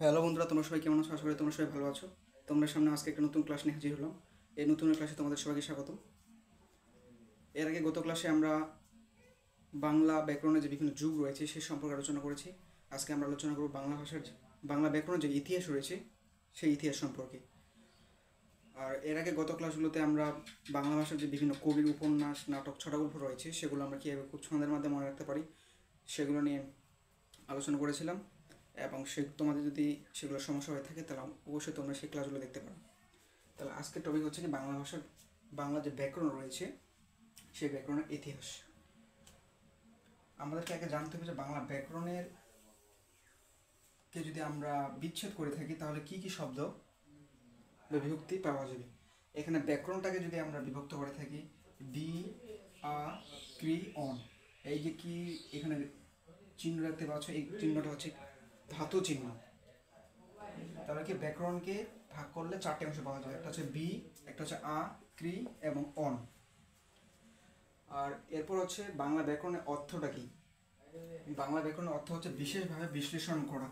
Hello বন্ধুরা, তোমরা সবাই কেমন আছো? আশা করি তোমরা সবাই ভালো আছো। তোমাদের সামনে আজকে একটা নতুন ক্লাস নিয়ে হাজির হলাম। এই নতুন ক্লাসে তোমাদের সবাইকে স্বাগতম। এর আগে গত ক্লাসে আমরা বাংলা ব্যাকরণের যে বিভিন্ন যুগ রয়েছে সে সম্পর্কে আলোচনা করেছি। আজকে আমরা আলোচনা করব বাংলা ভাষার বাংলা ব্যাকরণের যে ইতিহাস রয়েছে সেই ইতিহাস সম্পর্কে। আর এর আগে গত ক্লাসগুলোতে আমরা বাংলা ভাষার যে বিভিন্ন কবির উপন্যাস, নাটক, ছোটগল্প রয়েছে সেগুলো আমরা কীভাবে খুব ছন্দের মাধ্যমে মনে রাখতে পারি সেগুলো নিয়ে আলোচনা করেছিলাম। এবং তোমাদের যদি সেগুলো সমস্যা হয়ে থাকে তাহলে অবশ্যই তোমরা সেই ক্লাসগুলো দেখতে পারো। তাহলে আজকের টপিক হচ্ছে কি বাংলা ভাষার বাংলা যে ব্যাকরণ রয়েছে সেই ব্যাকরণের ইতিহাস। আমাদেরকে আগে জানতে হবে যে বাংলা ব্যাকরণের কে যদি আমরা বিচ্ছেদ করে থাকি তাহলে কি কি শব্দ বা বিভক্তি পাওয়া যাবে। এখানে ব্যাকরণটাকে যদি আমরা বিভক্ত করে থাকি বি, আ, ক্রি, অন, এই যে কি এখানে চিহ্ন রাখতে পারছো, এই চিহ্নটা হচ্ছে ধাতু চিহ্ন। তাহলে কি ব্যাকরণকে ভাগ করলে চারটে অংশ পাওয়া যায়, একটা হচ্ছে বি, একটা হচ্ছে আ, ক্রি এবং অন। আর এরপর হচ্ছে বাংলা ব্যাকরণের অর্থটা কি। বাংলা ব্যাকরণের অর্থ হচ্ছে বিশেষভাবে বিশ্লেষণ করা।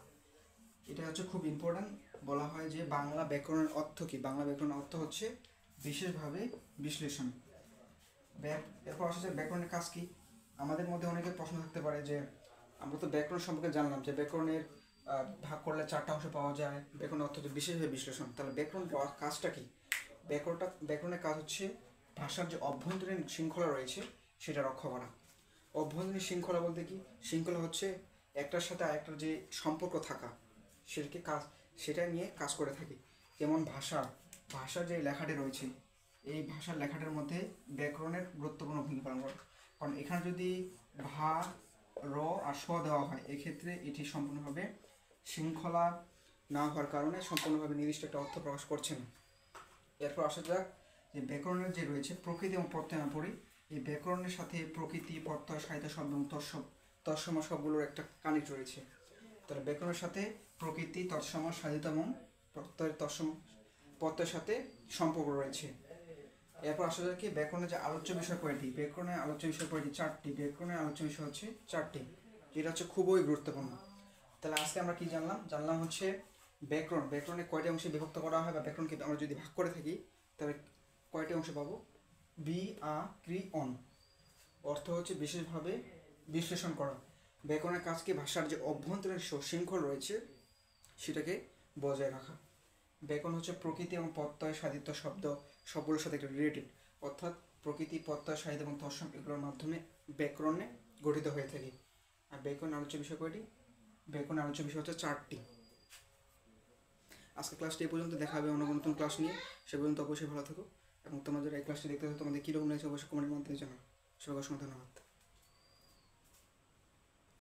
এটা হচ্ছে খুব ইম্পর্ট্যান্ট। বলা হয় যে বাংলা ব্যাকরণের অর্থ কি, বাংলা ব্যাকরণের অর্থ হচ্ছে বিশেষভাবে বিশ্লেষণ। এরপর আসছে ব্যাকরণের কাজ কি। আমাদের মধ্যে অনেকের প্রশ্ন থাকতে পারে যে আমরা তো ব্যাকরণ সম্পর্কে জানলাম যে ব্যাকরণের ভাগ করলে চারটা অংশ পাওয়া যায়, ব্যাকরণের অর্থ হচ্ছে বিশেষভাবে বিশ্লেষণ। তাহলে ব্যাকরণ কাজটা কি? ব্যাকরণের কাজ হচ্ছে ভাষার যে অভ্যন্তরীণ শৃঙ্খলা রয়েছে সেটা রক্ষা করা। অভ্যন্তরীণ শৃঙ্খলা বলতে কি? শৃঙ্খলা হচ্ছে একটার সাথে আরেকটার যে সম্পর্ক থাকা, সেটা নিয়ে কাজ করে থাকি। যেমন ভাষার যে লেখাটি রয়েছে এই ভাষার লেখাটির মধ্যে ব্যাকরণের গুরুত্বপূর্ণ ভূমিকা পালন করে। কারণ এখানে যদি ভা, র আর স দেওয়া হয় এক্ষেত্রে এটি সম্পূর্ণভাবে শৃঙ্খলা না হওয়ার কারণে সম্পূর্ণভাবে নির্দিষ্ট একটা অর্থ প্রকাশ করছে না। এরপর আসা যাক যে ব্যাকরণের যে রয়েছে প্রকৃতি এবং প্রত্যয় আমরা পড়ি। এই ব্যাকরণের সাথে প্রকৃতি, প্রত্যয়, সাহিত্য শব্দ এবং তৎসম সবগুলোর একটা কানেক্ট রয়েছে। তাহলে ব্যাকরণের সাথে প্রকৃতি, তৎসম, সাহিত্য এবং প্রত্যয়ের সাথে সম্পর্ক রয়েছে। এরপর আসা যাক কি ব্যাকরণের যে আলোচ্য বিষয় কয়টি। ব্যাকরণের আলোচ্য বিষয় কয়টি? চারটি। ব্যাকরণের আলোচ্য বিষয় হচ্ছে চারটি, যেটা হচ্ছে খুবই গুরুত্বপূর্ণ। তাহলে আজকে আমরা কি জানলাম হচ্ছে ব্যাকরণে কয়টি অংশে বিভক্ত করা হয়, বা ব্যাকরণকে আমরা যদি ভাগ করে থাকি তাহলে কয়টি অংশ পাবো। বি, আ, ক্রি, অন। অর্থ হচ্ছে বিশেষভাবে বিশ্লেষণ করা। ব্যাকরণের কাজকে ভাষার যে অভ্যন্তরীণ শৃঙ্খল রয়েছে সেটাকে বজায় রাখা। ব্যাকরণ হচ্ছে প্রকৃতি এবং প্রত্যয়, সাহিত্য শব্দ সবগুলোর সাথে একটা রিলেটেড, অর্থাৎ প্রকৃতি, প্রত্যয়, সাহিত্য এবং তৎসম এগুলোর মাধ্যমে ব্যাকরণে গঠিত হয়ে থাকে। আর ব্যাকরণ আলোচ্য বিষয় কয়টি? ব্যাকরণ আলোচ্য বিষয় হচ্ছে চারটি। আজকে ক্লাসটি এই পর্যন্ত, দেখা হবে অন্য নতুন ক্লাস নিয়ে। সে পর্যন্ত অবশ্যই ভালো থাকো এবং তোমাদের এই ক্লাসটি দেখতে হলে তোমাদের কীরকম লাগছে অবশ্যই কমেন্টের মাধ্যমে জানাও। সবাইকে অসংখ্য ধন্যবাদ।